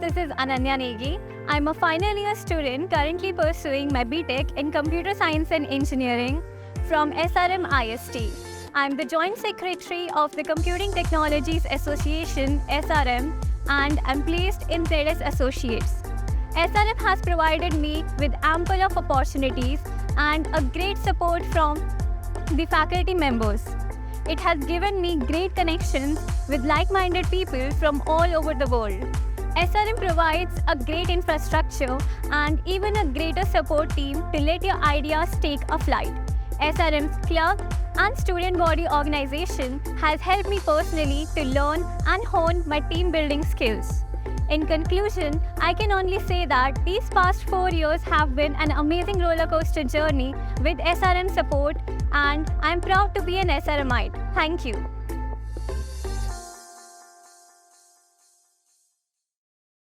this is Ananya Negi. I'm a final year student currently pursuing my BTech in Computer Science and Engineering from SRMIST. I'm the Joint Secretary of the Computing Technologies Association, SRM, and I'm placed in ZS Associates. SRM has provided me with ample of opportunities and a great support from the faculty members. It has given me great connections with like-minded people from all over the world. SRM provides a great infrastructure and even a greater support team to let your ideas take a flight. SRM's club and student body organization has helped me personally to learn and hone my team building skills. In conclusion, I can only say that these past 4 years have been an amazing roller coaster journey with SRM support, and I'm proud to be an SRMite. Thank you.